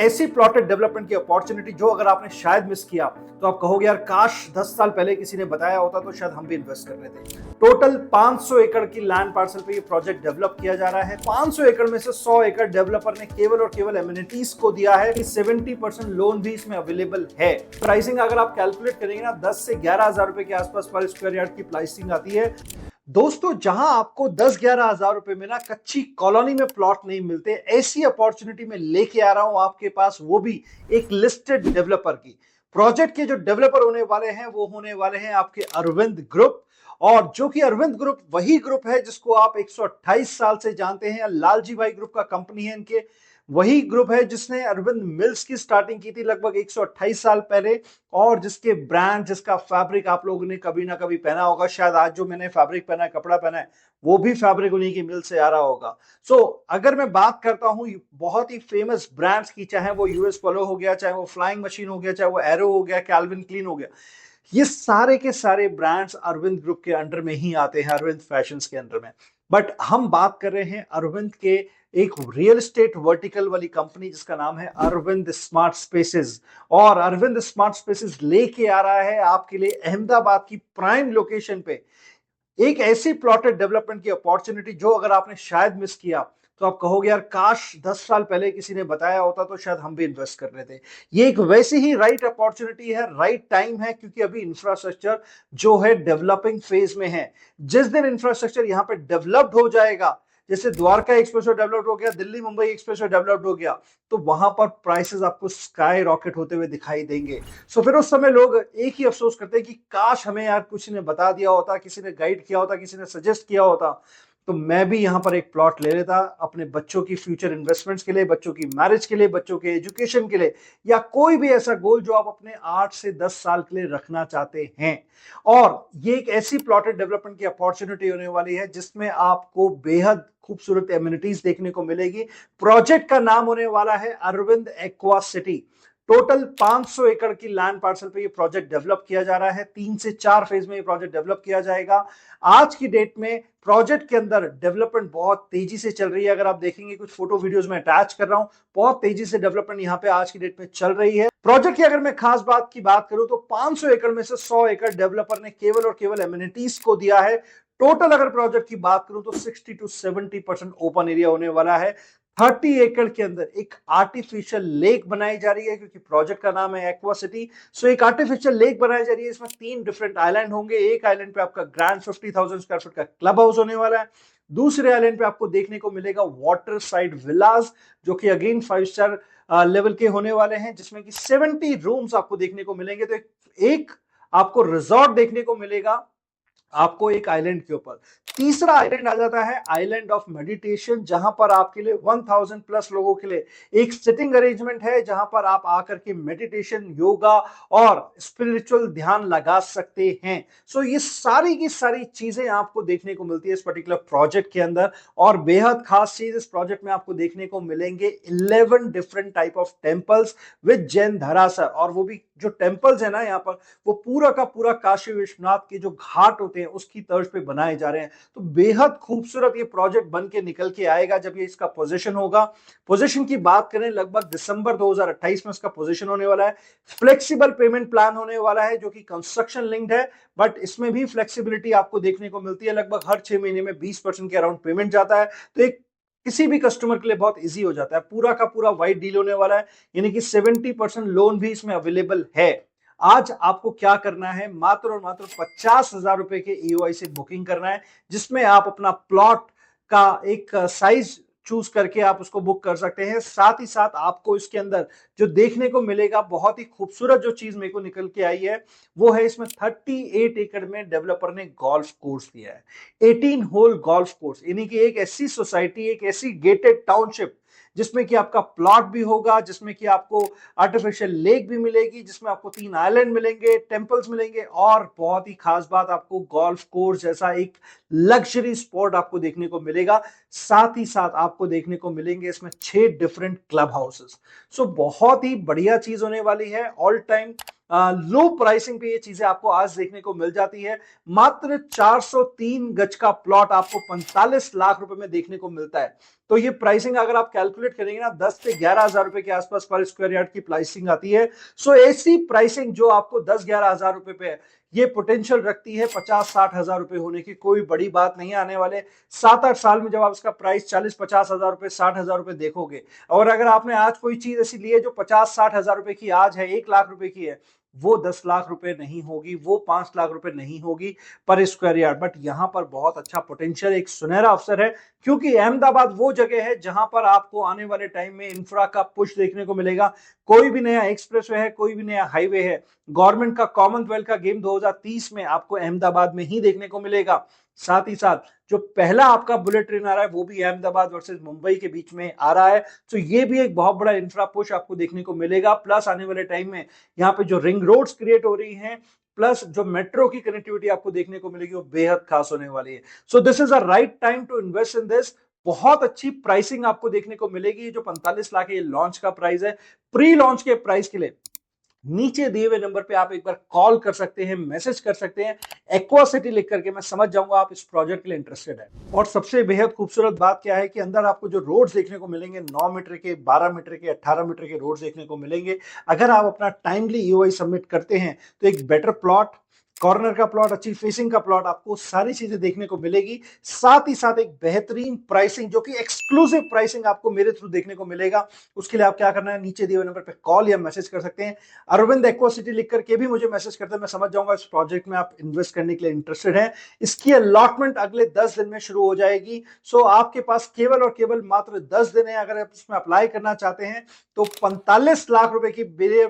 ऐसी plotted development की opportunity जो अगर आपने शायद मिस किया तो आप कहोगे यार काश 10 साल पहले किसी ने बताया होता तो शायद हम भी इन्वेस्ट कर लेते। टोटल 500 एकड़ की लैंड पार्सल पे ये प्रोजेक्ट डेवलप किया जा रहा है। 500 एकड़ में से 100 एकड़ डेवलपर ने केवल और केवल एमिनिटीज को दिया है। 70% लोन भी इसमें अवेलेबल है। प्राइसिंग अगर आप कैलकुलेट करेंगे ना 10 से 11,000 रुपए के आसपास पर स्क्वायर यार्ड की प्राइसिंग आती है। दोस्तों जहां आपको 10-11 हजार रुपए में ना कच्ची कॉलोनी में प्लॉट नहीं मिलते, ऐसी अपॉर्चुनिटी में लेके आ रहा हूं आपके पास, वो भी एक लिस्टेड डेवलपर की। प्रोजेक्ट के जो डेवलपर होने वाले हैं वो होने वाले हैं आपके अरविंद ग्रुप। और जो कि अरविंद ग्रुप वही ग्रुप है जिसको आप 128 साल से जानते हैं। लालजी भाई ग्रुप का कंपनी है इनके। वही ग्रुप है जिसने अरविंद मिल्स की स्टार्टिंग की थी लगभग 128 साल पहले, और जिसके ब्रांड, जिसका फैब्रिक आप लोगों ने कभी ना कभी पहना होगा। शायद आज जो मैंने फैब्रिक पहना है, कपड़ा पहना है, वो भी फैब्रिक उन्हीं की मिल से आ रहा होगा। अगर मैं बात करता हूं बहुत ही फेमस ब्रांड्स की, चाहे वो यूएस पोलो हो गया, चाहे वो फ्लाइंग मशीन हो गया, चाहे वो एरो हो गया, कैल्विन क्लीन हो गया, ये सारे के सारे ब्रांड्स अरविंद ग्रुप के अंडर में ही आते हैं, अरविंद फैशंस के अंडर में। बट हम बात कर रहे हैं अरविंद के एक रियल एस्टेट वर्टिकल वाली कंपनी जिसका नाम है अरविंद स्मार्ट स्पेसेस। और अरविंद स्मार्ट स्पेसेस लेके आ रहा है आपके लिए अहमदाबाद की प्राइम लोकेशन पे एक ऐसी प्लॉटेड डेवलपमेंट की अपॉर्चुनिटी जो अगर आपने शायद मिस किया तो आप कहोगे यार काश 10 साल पहले किसी ने बताया होता तो शायद हम भी इन्वेस्ट कर लेते। ये एक वैसी ही राइट अपॉर्चुनिटी है, राइट टाइम है, क्योंकि अभी इंफ्रास्ट्रक्चर जो है डेवलपिंग फेज में है। जिस दिन इंफ्रास्ट्रक्चर यहाँ पे डेवलप्ड हो जाएगा, जैसे द्वारका एक्सप्रेसवे डेवलप्ड हो गया, दिल्ली मुंबई एक्सप्रेसवे डेवलप्ड हो गया, तो वहां पर प्राइसेस आपको स्काई रॉकेट होते हुए दिखाई देंगे। फिर उस समय लोग एक ही अफसोस करते हैं कि काश हमें यार किसी ने बता दिया होता, किसी ने गाइड किया होता, किसी ने सजेस्ट किया होता, तो मैं भी यहां पर एक प्लॉट ले लेता अपने बच्चों की फ्यूचर इन्वेस्टमेंट्स के लिए, बच्चों की मैरिज के लिए, बच्चों के एजुकेशन के लिए, या कोई भी ऐसा गोल जो आप अपने 8 से 10 साल के लिए रखना चाहते हैं। और ये एक ऐसी प्लॉटेड डेवलपमेंट की अपॉर्चुनिटी होने वाली है जिसमें आपको बेहद खूबसूरत एमिनिटीज देखने को मिलेगी। प्रोजेक्ट का नाम होने वाला है अरविंद एक्वा सिटी। टोटल 500 एकड़ की लैंड पार्सल पे ये प्रोजेक्ट डेवलप किया जा रहा है। 3 से 4 फेज में ये प्रोजेक्ट डेवलप किया जाएगा। आज की डेट में प्रोजेक्ट के अंदर डेवलपमेंट बहुत तेजी से चल रही है। अगर आप देखेंगे कुछ फोटो वीडियोस में अटैच कर रहा हूं, बहुत तेजी से डेवलपमेंट यहां पे आज की डेट में चल रही है। प्रोजेक्ट की अगर मैं खास बात की बात करूं तो 500 एकड़ में से 100 एकड़ डेवलपर ने केवल और केवल एमिनिटीज को दिया है। टोटल अगर प्रोजेक्ट की बात करूं तो 60 to 70% ओपन एरिया होने वाला है। 30 एकड़ के अंदर एक आर्टिफिशियल लेक बनाई जा रही है, क्योंकि प्रोजेक्ट का नाम है एक्वा सिटी। एक आर्टिफिशियल लेक बनाई जा रही है। इसमें 3 डिफरेंट आइलैंड होंगे। एक आइलैंड पे आपका ग्रैंड 50,000 स्क्वायर फीट का क्लब हाउस होने वाला है। दूसरे आइलैंड पे आपको देखने को मिलेगा वाटर साइड विलास, जो कि अगेन 5 स्टार लेवल के होने वाले हैं, जिसमें कि 70 रूम्स आपको देखने को मिलेंगे। तो एक आपको रिजॉर्ट देखने को मिलेगा आपको एक आइलैंड के ऊपर। तीसरा आइलैंड आ जाता है आइलैंड ऑफ मेडिटेशन, जहां पर आपके लिए 1000 प्लस लोगों के लिए एक सिटिंग अरेंजमेंट है, जहां पर आप आकर के मेडिटेशन, योगा और स्पिरिचुअल ध्यान लगा सकते हैं। ये सारी की सारी चीजें आपको देखने को मिलती है इस पर्टिकुलर प्रोजेक्ट के अंदर। और बेहद खास चीज इस प्रोजेक्ट में आपको देखने को मिलेंगे 11 different type of temples with Jain धरासर। और वो भी जो टेम्पल्स है ना यहाँ पर, वो पूरा का पूरा काशी विश्वनाथ के जो घाट होते हैं उसकी तर्ज पे बनाए जा रहे हैं। तो बेहद खूबसूरत ये प्रोजेक्ट बन के निकल के आएगा जब ये इसका पोजीशन होगा। पोजीशन की बात करें, लगभग दिसंबर 2028 में इसका पोजीशन होने वाला है। फ्लेक्सिबल पेमेंट प्लान होने वाला है जो कि कंस्ट्रक्शन लिंक्ड है, बट इसमें भी फ्लेक्सिबिलिटी आपको देखने को मिलती है। लगभग हर 6 महीने में 20% के अराउंड पेमेंट जाता है। तो एक किसी भी कस्टमर के लिए बहुत इजी हो जाता है। पूरा का पूरा वाइड डील होने वाला है, यानी कि 70% लोन भी इसमें अवेलेबल है। आज आपको क्या करना है, मात्र और मात्र 50,000 रुपए के ईओआई से बुकिंग करना है, जिसमें आप अपना प्लॉट का एक साइज चूज करके आप उसको बुक कर सकते हैं। साथ ही साथ आपको इसके अंदर जो देखने को मिलेगा, बहुत ही खूबसूरत जो चीज मेरे को निकल के आई है, वो है इसमें 38 एकड़ में डेवलपर ने गोल्फ कोर्स दिया है। 18 होल गोल्फ कोर्स, यानी कि एक ऐसी सोसाइटी, एक ऐसी गेटेड टाउनशिप जिसमें कि आपका प्लॉट भी होगा, जिसमें कि आपको आर्टिफिशियल लेक भी मिलेगी, जिसमें आपको 3 आइलैंड मिलेंगे, टेम्पल्स मिलेंगे, और बहुत ही खास बात, आपको गोल्फ कोर्स जैसा एक लग्जरी स्पॉट आपको देखने को मिलेगा। साथ ही साथ आपको देखने को मिलेंगे इसमें 6 डिफरेंट क्लब हाउसेस। बहुत ही बढ़िया चीज होने वाली है। ऑल टाइम लो प्राइसिंग पे ये चीजें आपको आज देखने को मिल जाती है। मात्र 403 गज का प्लॉट आपको 45 लाख रुपए में देखने को मिलता है। तो ये प्राइसिंग अगर आप कैलकुलेट करेंगे ना 10 से 11,000 रुपए के आसपास पर स्क्वायर यार्ड की प्राइसिंग आती है। सो ऐसी प्राइसिंग जो आपको 10-11,000 रुपए पे है, ये पोटेंशियल रखती है 50-60 हजार रुपए होने की। कोई बड़ी बात नहीं है, आने वाले 7-8 साल में जब आप इसका प्राइस 40-50 हजार रुपए 60 हजार रुपए देखोगे, और अगर आपने आज कोई चीज ऐसी ली है जो 50-60 हजार रुपए की आज है, 1 लाख रुपए की है, वो 10 लाख रुपए नहीं होगी, वो 5 लाख रुपए नहीं होगी पर स्क्वायर यार्ड। बट यहां पर बहुत अच्छा पोटेंशियल, एक सुनहरा अवसर है, क्योंकि अहमदाबाद वो जगह है जहां पर आपको आने वाले टाइम में इंफ्रा का पुश देखने को मिलेगा। कोई भी नया एक्सप्रेसवे है, कोई भी नया हाईवे है, गवर्नमेंट का कॉमनवेल्थ का गेम 2030 में आपको अहमदाबाद में ही देखने को मिलेगा। साथ ही साथ जो पहला आपका बुलेट ट्रेन आ रहा है वो भी अहमदाबाद वर्सेस मुंबई के बीच में आ रहा है। तो ये भी एक बहुत बड़ा इंफ्रा पुश आपको देखने को मिलेगा। प्लस आने वाले टाइम में यहाँ पे जो रिंग रोड्स क्रिएट हो रही हैं, प्लस जो मेट्रो की कनेक्टिविटी आपको देखने को मिलेगी, वो बेहद खास होने वाली है। So this is a right time to invest in this. बहुत अच्छी प्राइसिंग आपको देखने को मिलेगी। जो 45 लाख है ये लॉन्च का प्राइस है। प्री लॉन्च के प्राइस के लिए नीचे दिए हुए नंबर पे आप एक बार कॉल कर सकते हैं, मैसेज कर सकते हैं, एक्वा सिटी लिख करके। मैं समझ जाऊंगा आप इस प्रोजेक्ट के लिए इंटरेस्टेड है। और सबसे बेहद खूबसूरत बात क्या है कि अंदर आपको जो रोड्स देखने को मिलेंगे 9 मीटर के, 12 मीटर के, 18 मीटर के रोड्स देखने को मिलेंगे। अगर आप अपना टाइमली ईओआई सबमिट करते हैं तो एक बेटर प्लॉट, कॉर्नर का प्लॉट, अच्छी फेसिंग का प्लॉट, आपको सारी चीजें देखने को मिलेगी। साथ ही साथ एक बेहतरीन प्राइसिंग, जो कि एक्सक्लूसिव प्राइसिंग आपको मेरे थ्रू देखने को मिलेगा। उसके लिए आप क्या करना है, नीचे दिए हुए नंबर पे कॉल या मैसेज कर सकते हैं। अरविंद एक्वा सिटी लिख करके भी मुझे मैसेज करते हैं, मैं समझ जाऊंगा इस प्रोजेक्ट में आप इन्वेस्ट करने के लिए इंटरेस्टेड हैं। इसकी अलॉटमेंट अगले 10 दिन में शुरू हो जाएगी। सो आपके पास केवल और केवल मात्र 10 दिन है। अगर आप इसमें अप्लाई करना चाहते हैं तो 45 लाख रुपए की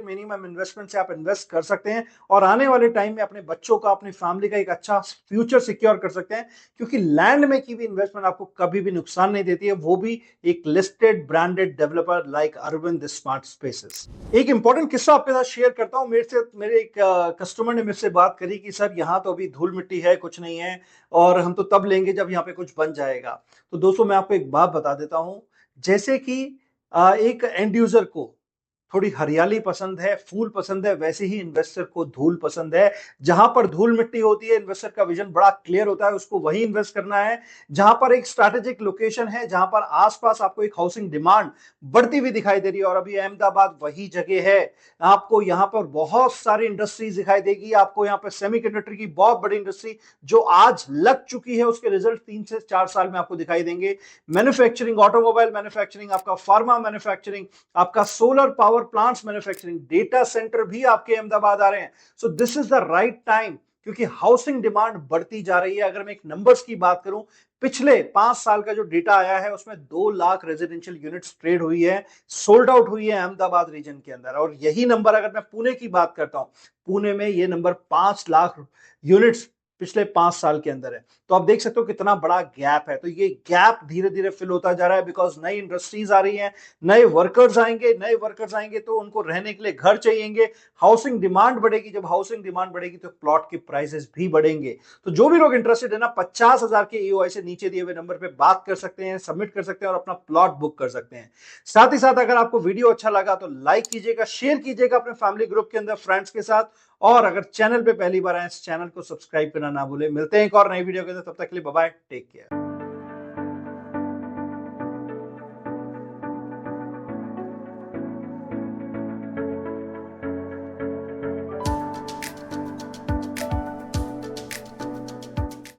मिनिमम इन्वेस्टमेंट से आप इन्वेस्ट कर सकते हैं और आने वाले टाइम में अपने बच्चों का, अपनी फैमिली का एक अच्छा फ्यूचर सिक्योर कर सकते हैं। क्योंकि लैंड में की भी इन्वेस्टमेंट आपको कभी भी नुकसान नहीं देती है, वो भी एक listed branded developer like Arvind smart spaces. एक इंपॉर्टेंट किस्सा आपके साथ शेयर करता हूं। मेरे एक कस्टमर ने मुझसे बात करी कि सर यहाँ तो अभी धूल मिट्टी है, कुछ नहीं है, और हम तो तब लेंगे जब यहाँ पे कुछ बन जाएगा। तो दोस्तों मैं आपको एक बात बता देता हूं, जैसे कि एक एंड यूजर को थोड़ी हरियाली पसंद है, फूल पसंद है, वैसे ही इन्वेस्टर को धूल पसंद है। जहां पर धूल मिट्टी होती है, इन्वेस्टर का विजन बड़ा क्लियर होता है, उसको वही इन्वेस्ट करना है। जहां पर एक स्ट्रैटेजिक लोकेशन है, जहां पर आसपास आपको एक हाउसिंग डिमांड बढ़ती हुई दिखाई दे रही है, और अभी अहमदाबाद वही जगह है। आपको यहां पर बहुत सारी इंडस्ट्रीज दिखाई देगी। आपको यहां पर सेमीकंडक्टर की बहुत बड़ी इंडस्ट्री जो आज लग चुकी है, उसके रिजल्ट 3 से 4 साल में आपको दिखाई देंगे। मैन्युफैक्चरिंग, ऑटोमोबाइल मैन्युफैक्चरिंग, आपका फार्मा मैन्युफैक्चरिंग, आपका solar power plants manufacturing, data centre भी आपके अहमदाबाद आ रहे हैं। सो this is the right time, क्योंकि हाउसिंग डिमांड बढ़ती जा रही है। अगर मैं एक नंबर्स की बात करूं, पिछले 5 साल का जो डेटा आया है उसमें 2 लाख रेजिडेंशियल यूनिट्स ट्रेड हुई है, सोल्ड आउट हुई है अहमदाबाद रीजन के अंदर। और यही नंबर अगर मैं पुणे की बात करता हूं, पुणे में ये नंबर 5 लाख यूनिट्स पिछले 5 साल के अंदर है। तो आप देख सकते हो कितना बड़ा गैप है। तो ये गैप धीरे धीरे फिल होता जा रहा है, बिकॉज नई इंडस्ट्रीज आ रही हैं, नए वर्कर्स आएंगे तो उनको रहने के लिए घर चाहिएंगे, हाउसिंग डिमांड बढ़ेगी। जब हाउसिंग डिमांड बढ़ेगी तो प्लॉट के प्राइसेस भी बढ़ेंगे। तो जो भी लोग इंटरेस्टेड है ना, 50,000 के ईओआई से नीचे दिए हुए नंबर पे बात कर सकते हैं, सबमिट कर सकते हैं और अपना प्लॉट बुक कर सकते हैं। साथ ही साथ अगर आपको वीडियो अच्छा लगा तो लाइक कीजिएगा, शेयर कीजिएगा अपने फैमिली ग्रुप के अंदर, फ्रेंड्स के साथ। और अगर चैनल पे पहली बार आए, इस चैनल को सब्सक्राइब करना ना भूले। मिलते हैं एक और नई वीडियो के साथ, तब तक के लिए बाय बाय, टेक केयर।